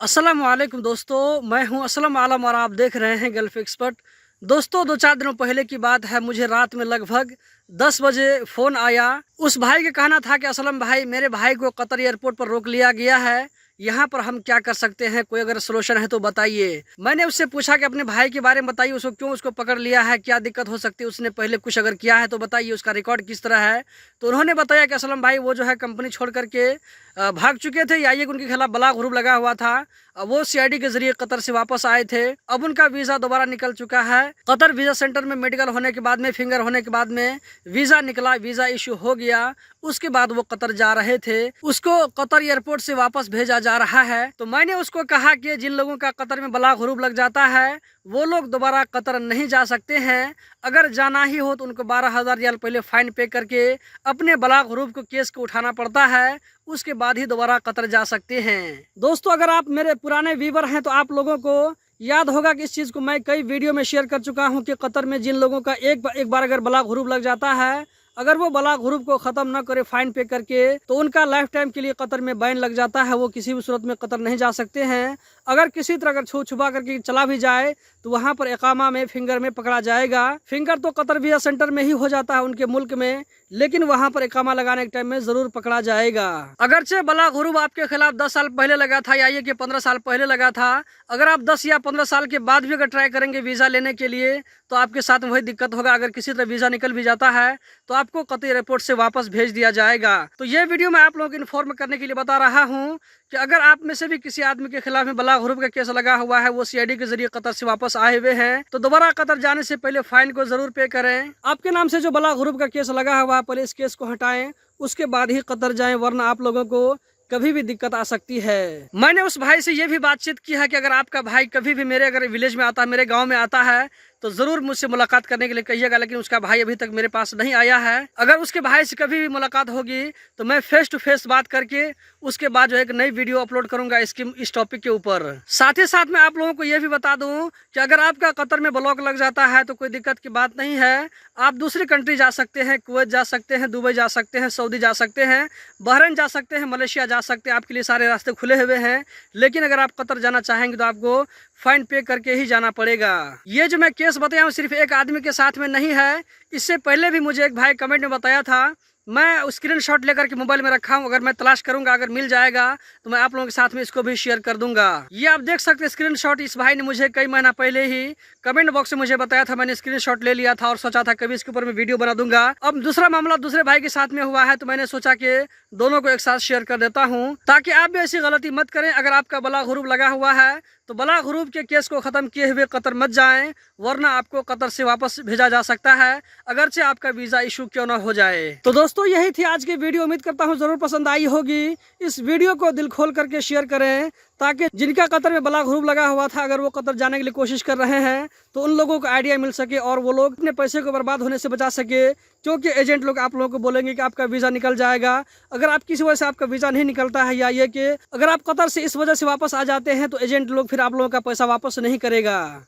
अस्सलाम वालेकुम दोस्तों, मैं हूं असलम आलम और आप देख रहे हैं गल्फ एक्सपर्ट। दोस्तों, 2-4 दिनों पहले की बात है, मुझे रात में लगभग 10 बजे फ़ोन आया। उस भाई का कहना था कि असलम भाई, मेरे भाई को कतर एयरपोर्ट पर रोक लिया गया है, यहाँ पर हम क्या कर सकते हैं, कोई अगर सोल्यूशन है तो बताइए। मैंने उससे पूछा कि अपने भाई के बारे में बताइए, उसको क्यों उसको पकड़ लिया है, क्या दिक्कत हो सकती है, उसने पहले कुछ अगर किया है तो बताइए, उसका रिकॉर्ड किस तरह है। तो उन्होंने बताया कि असलम भाई वो जो है कंपनी छोड़ करके भाग चुके थे, या ये उनके खिलाफ बलाग हुरूब लगा हुआ था। वो सीआईडी के जरिए कतर से वापस आए थे। अब उनका वीज़ा दोबारा निकल चुका है। कतर वीज़ा सेंटर में मेडिकल होने के बाद में, फिंगर होने के बाद में वीज़ा निकला, वीज़ा इशू हो गया। उसके बाद वो कतर जा रहे थे, उसको कतर एयरपोर्ट से वापस भेजा जा रहा है। तो मैंने उसको कहा कि जिन लोगों का कतर में बलाग हुरूब लग जाता है वो लोग दोबारा कतर नहीं जा सकते हैं। अगर जाना ही हो तो उनको 12,000 रियाल पहले फाइन पे करके अपने बलाग हुरूब को केस को उठाना पड़ता है, उसके बाद ही दोबारा कतर जा सकते हैं। दोस्तों, अगर आप मेरे पुराने व्यूवर हैं तो आप लोगों को याद होगा कि इस चीज़ को मैं कई वीडियो में शेयर कर चुका हूं कि कतर में जिन लोगों का एक बार अगर बलाग हुरूब लग जाता है, अगर वो बलाग हुरूब को ख़त्म न करे फाइन पे करके, तो उनका लाइफ टाइम के लिए कतर में बैन लग जाता है। वो किसी भी सूरत में कतर नहीं जा सकते हैं। अगर किसी तरह अगर छुपा करके चला भी जाए तो वहाँ पर इकामा में, फिंगर में पकड़ा जाएगा। फिंगर तो कतर वीज़ा सेंटर में ही हो जाता है उनके मुल्क में, लेकिन वहाँ पर इकामा लगाने के टाइम में ज़रूर पकड़ा जाएगा। अगरचे बलाग हुरूब आपके खिलाफ 10 साल पहले लगा था, या ये कि 15 साल पहले लगा था, अगर आप 10 या 15 साल के बाद भी अगर ट्राई करेंगे वीज़ा लेने के लिए तो आपके साथ में वही दिक्कत होगा। अगर किसी तरह वीज़ा निकल भी जाता है तो आपको कतर एयरपोर्ट से वापस भेज दिया जाएगा। तो ये वीडियो मैं आप लोगों को इन्फॉर्म करने के लिए बता रहा हूँ कि अगर आप में से भी किसी आदमी के खिलाफ में बलाग हुरूब का केस लगा हुआ है, वो सीआईडी के जरिए कतर से वापस आए हुए हैं, तो दोबारा कतर जाने से पहले फाइन को जरूर पे करें। आपके नाम से जो बलाग हुरूब का केस लगा हुआ है, पहले इस केस को हटाएं, उसके बाद ही कतर जाएं, वरना आप लोगों को कभी भी दिक्कत आ सकती है। मैंने उस भाई से ये भी बातचीत की है कि अगर आपका भाई कभी भी मेरे अगर विलेज में आता है, मेरे गांव में आता है, तो जरूर मुझसे मुलाकात करने के लिए कहिएगा। लेकिन उसका भाई अभी तक मेरे पास नहीं आया है। अगर उसके भाई से कभी भी मुलाकात होगी तो मैं फेस टू फेस बात करके उसके बाद जो एक नई वीडियो अपलोड करूंगा इस टॉपिक के ऊपर। साथ ही साथ मैं आप लोगों को यह भी बता दूं कि अगर आपका कतर में ब्लॉक लग जाता है तो कोई दिक्कत की बात नहीं है। आप दूसरी कंट्री जा सकते हैं, कुवैत जा सकते हैं, दुबई जा सकते हैं, सऊदी जा सकते हैं, बहरीन जा सकते हैं, मलेशिया जा सकते हैं। आपके लिए सारे रास्ते खुले हुए हैं। लेकिन अगर आप कतर जाना चाहेंगे तो आपको फाइन पे करके ही जाना पड़ेगा। ये जो मैं केस बताया हूँ सिर्फ एक आदमी के साथ में नहीं है। इससे पहले भी मुझे एक भाई कमेंट में बताया था। मैं स्क्रीनशॉट लेकर के मोबाइल में रखा हूँ। अगर मैं तलाश करूंगा, अगर मिल जाएगा तो मैं आप लोगों के साथ में इसको भी शेयर कर दूंगा। ये आप देख सकते हैं स्क्रीनशॉट। इस भाई ने मुझे कई महीना पहले ही कमेंट बॉक्स में मुझे बताया था। मैंने स्क्रीनशॉट ले लिया था और सोचा था कभी इसके ऊपर मैं वीडियो बना दूंगा। अब दूसरा मामला दूसरे भाई के साथ में हुआ है, तो मैंने सोचा कि दोनों को एक साथ शेयर कर देता हूँ, ताकि आप भी ऐसी गलती मत करें। अगर आपका बलाग हुरूब लगा हुआ है तो बलाग हुरूब के केस को खत्म किए हुए कतर मत जाएं, वरना आपको कतर से वापस भेजा जा सकता है, अगरचे आपका वीजा इशू क्यों ना हो जाए। तो दोस्तों, यही थी आज की वीडियो। उम्मीद करता हूँ जरूर पसंद आई होगी। इस वीडियो को दिल खोल करके शेयर करें, ताकि जिनका कतर में बलाग हुरूब लगा हुआ था, अगर वो कतर जाने के लिए कोशिश कर रहे हैं तो उन लोगों को आइडिया मिल सके और वो लोग अपने पैसे को बर्बाद होने से बचा सके। क्योंकि एजेंट लोग आप लोगों को बोलेंगे कि आपका वीज़ा निकल जाएगा। अगर आप किसी वजह से आपका वीज़ा नहीं निकलता है, या ये कि अगर आप कतर से इस वजह से वापस आ जाते हैं, तो एजेंट लोग फिर आप लोगों का पैसा वापस नहीं करेगा।